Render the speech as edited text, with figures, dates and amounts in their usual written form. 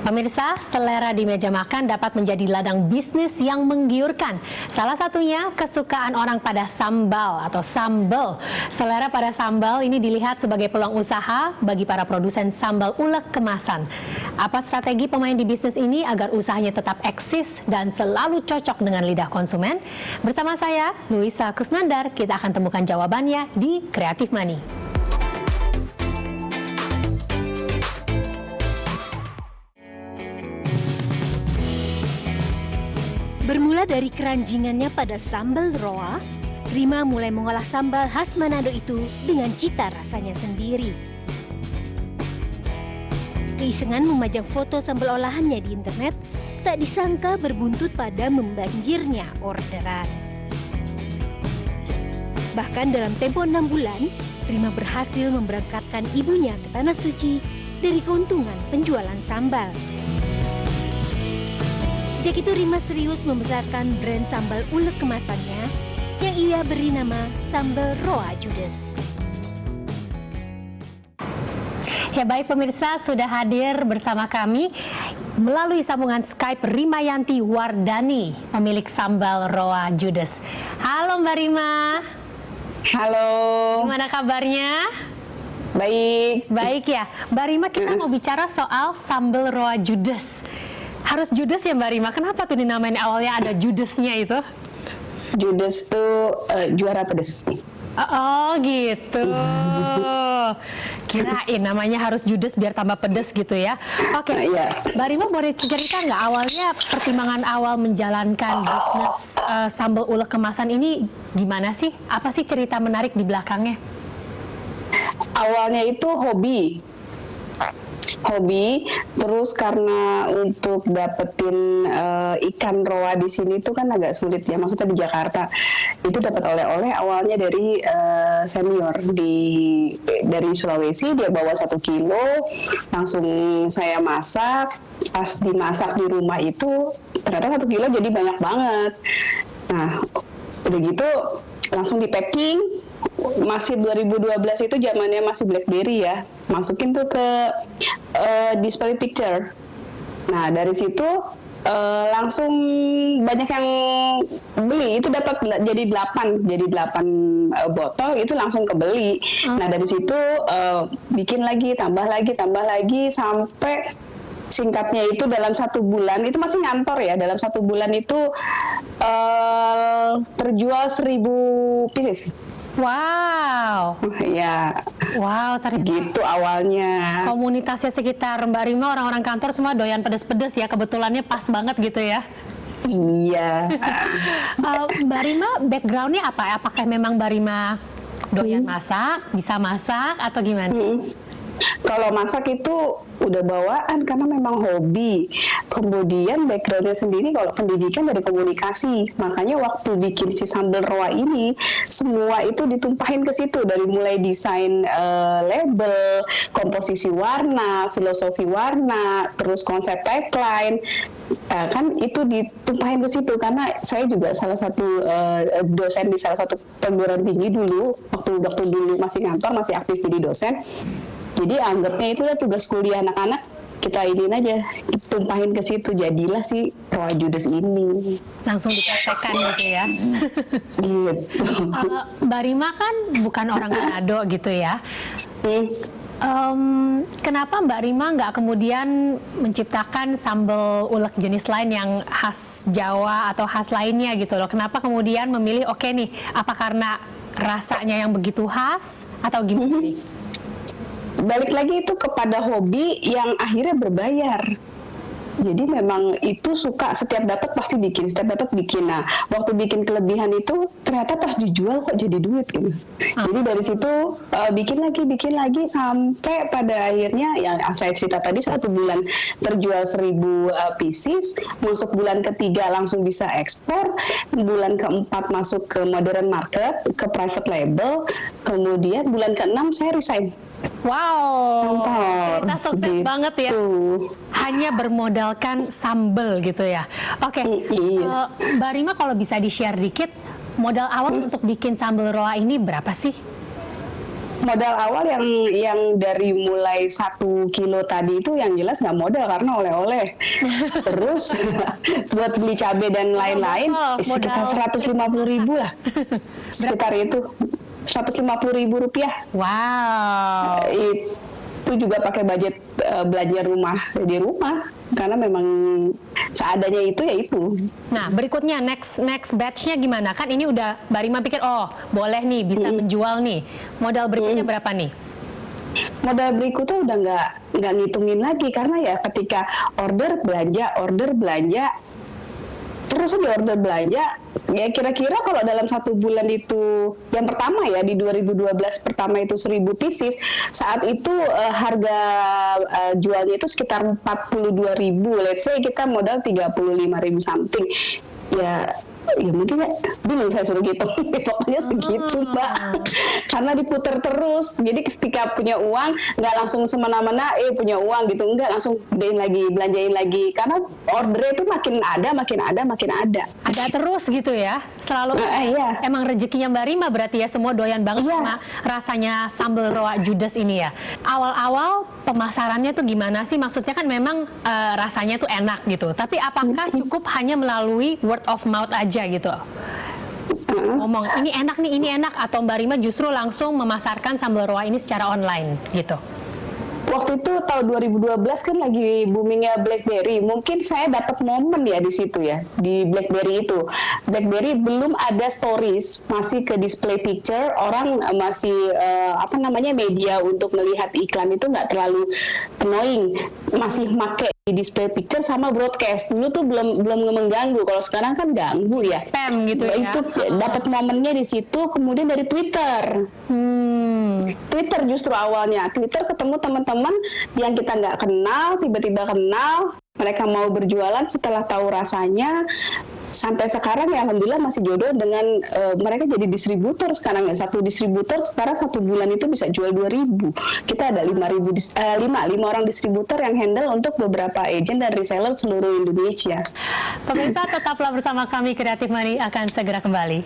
Pemirsa, selera di meja makan dapat menjadi ladang bisnis yang menggiurkan. Salah satunya kesukaan orang pada sambal atau sambal. Selera pada sambal ini dilihat sebagai peluang usaha bagi para produsen sambal ulek kemasan. Apa strategi pemain di bisnis ini agar usahanya tetap eksis dan selalu cocok dengan lidah konsumen? Bersama saya, Luisa Kusnandar, kita akan temukan jawabannya di Creative Money. Bermula dari keranjingannya pada sambal roa, Rima mulai mengolah sambal khas Manado itu dengan cita rasanya sendiri. Keisengan memajang foto sambal olahannya di internet tak disangka berbuntut pada membanjirnya orderan. Bahkan dalam tempo 6 bulan, Rima berhasil memberangkatkan ibunya ke Tanah Suci dari keuntungan penjualan sambal. Sejak itu Rima serius membesarkan brand sambal ulek kemasannya yang ia beri nama Sambal Roa Judes. Ya baik pemirsa, sudah hadir bersama kami melalui sambungan Skype Rimayanti Wardani, pemilik Sambal Roa Judes. Halo Mbak Rima. Halo. Gimana kabarnya? Baik. Baik ya. Mbak Rima, kita mau bicara soal Sambal Roa Judes. Harus Judes ya Mbak Rima, kenapa tuh dinamain awalnya ada Judesnya itu? Judes tuh juara pedes. Oh gitu. Kirain namanya harus Judes biar tambah pedes gitu ya. Oke, Iya. Mbak Rima boleh cerita nggak awalnya pertimbangan awal menjalankan bisnis sambal ulek kemasan ini gimana sih? Apa sih cerita menarik di belakangnya? Awalnya itu hobi, terus karena untuk dapetin ikan roa di sini tuh kan agak sulit ya, maksudnya di Jakarta itu dapat oleh-oleh awalnya dari senior dari Sulawesi. Dia bawa 1 kilo, langsung saya masak. Pas dimasak di rumah itu ternyata 1 kilo jadi banyak banget. Nah udah gitu langsung di packing. Masih 2012 itu zamannya masih BlackBerry ya, masukin tuh ke display picture. Nah dari situ langsung banyak yang beli, itu dapat jadi 8 botol itu langsung kebeli. Nah dari situ bikin lagi, tambah lagi sampai singkatnya itu dalam 1 bulan itu masih ngantor ya, dalam 1 bulan itu terjual 1000 pieces. Wow. Ya. Wow, ternyata Gitu awalnya. komunitasnya sekitar Mbak Rima, orang-orang kantor semua doyan pedes-pedes ya, kebetulannya pas banget gitu ya. Iya. Mbak Rima backgroundnya apa? Apakah memang Mbak Rima doyan masak, bisa masak atau gimana? Kalau masak itu udah bawaan karena memang hobi. Kemudian backgroundnya sendiri kalau pendidikan dari komunikasi. Makanya waktu bikin si sambal roa ini semua itu ditumpahin ke situ, dari mulai desain label, komposisi warna, filosofi warna, terus konsep tagline. Kan itu ditumpahin ke situ karena saya juga salah satu dosen di salah satu perguruan tinggi dulu, waktu dulu masih kantor, masih aktif jadi dosen. Jadi anggapnya itu udah tugas kuliah anak-anak, kita iniin aja, tumpahin ke situ, jadilah si Roa Judes ini. Langsung dipraktekkan gitu ya. Gitu. Mbak Rima kan bukan orang Manado gitu ya. Kenapa Mbak Rima nggak kemudian menciptakan sambal ulek jenis lain yang khas Jawa atau khas lainnya gitu loh? Kenapa kemudian memilih oke nih, apa karena rasanya yang begitu khas atau gimana nih? Balik lagi itu kepada hobi yang akhirnya berbayar. Jadi memang itu suka, setiap dapat pasti bikin, Nah, waktu bikin kelebihan itu ternyata pas dijual kok jadi duit gitu. Jadi dari situ bikin lagi sampai pada akhirnya yang saya cerita tadi 1 bulan terjual 1000 pieces, masuk bulan ketiga langsung bisa ekspor, bulan keempat masuk ke modern market, ke private label, kemudian bulan ke-6 saya resign. Wow, Kantor, cerita sukses gitu. banget ya. Hanya bermodalkan sambel gitu ya. Oke, Iya. Mbak Rima kalau bisa di-share dikit, modal awal untuk bikin sambal roa ini berapa sih? Modal awal yang dari mulai 1 kilo tadi itu yang jelas nggak modal karena oleh-oleh. Terus buat beli cabai dan lain-lain sekitar 150.000 lah. Sekitar itu 150.000 rupiah. Wow. Itu juga pakai budget belanja rumah di rumah karena memang seadanya itu ya itu. Nah, berikutnya next batch-nya gimana? Kan ini udah Mbak Rima pikir, oh boleh nih bisa menjual nih. Modal berikutnya berapa nih? Modal berikutnya udah nggak ngitungin lagi karena ya ketika order belanja terus di order belanja ya kira-kira kalau dalam 1 bulan itu yang pertama ya di 2012 pertama itu 1.000 pieces, saat itu harga jualnya itu sekitar 42.000, let's say kita modal 35.000 something ya mungkin ya dulu saya suruh gitu pokoknya segitu Mbak, karena diputer terus, jadi ketika punya uang nggak langsung semena-mena punya uang gitu, nggak langsung belanjain lagi karena ordernya itu makin ada Terus gitu ya, selalu iya. Emang rezekinya Mbak Rima berarti ya, semua doyan banget sama rasanya sambal roa judes ini ya. Awal-awal pemasarannya tuh gimana sih, maksudnya kan memang rasanya tuh enak gitu, tapi apakah cukup hanya melalui word of mouth aja gitu? Ngomong ini enak, atau Mbak Rima justru langsung memasarkan sambal roa ini secara online gitu? Waktu itu tahun 2012 kan lagi boomingnya BlackBerry. Mungkin saya dapat momen ya di situ ya, di BlackBerry itu. BlackBerry belum ada stories, masih ke display picture. Orang masih media untuk melihat iklan itu nggak terlalu annoying. Masih make di display picture sama broadcast. Dulu tuh belum mengganggu. Kalau sekarang kan ganggu ya. Spam gitu ya. Itu dapat momennya di situ. Kemudian dari Twitter. Twitter justru awalnya. Twitter ketemu teman-teman yang kita nggak kenal, tiba-tiba kenal, mereka mau berjualan setelah tahu rasanya. Sampai sekarang ya alhamdulillah masih jodoh dengan mereka jadi distributor sekarang ya. Satu distributor sekarang 1 bulan itu bisa jual 2.000. Kita ada 5 orang distributor yang handle untuk beberapa agent dan reseller seluruh Indonesia. Pemirsa tetaplah bersama kami, Creative Money akan segera kembali.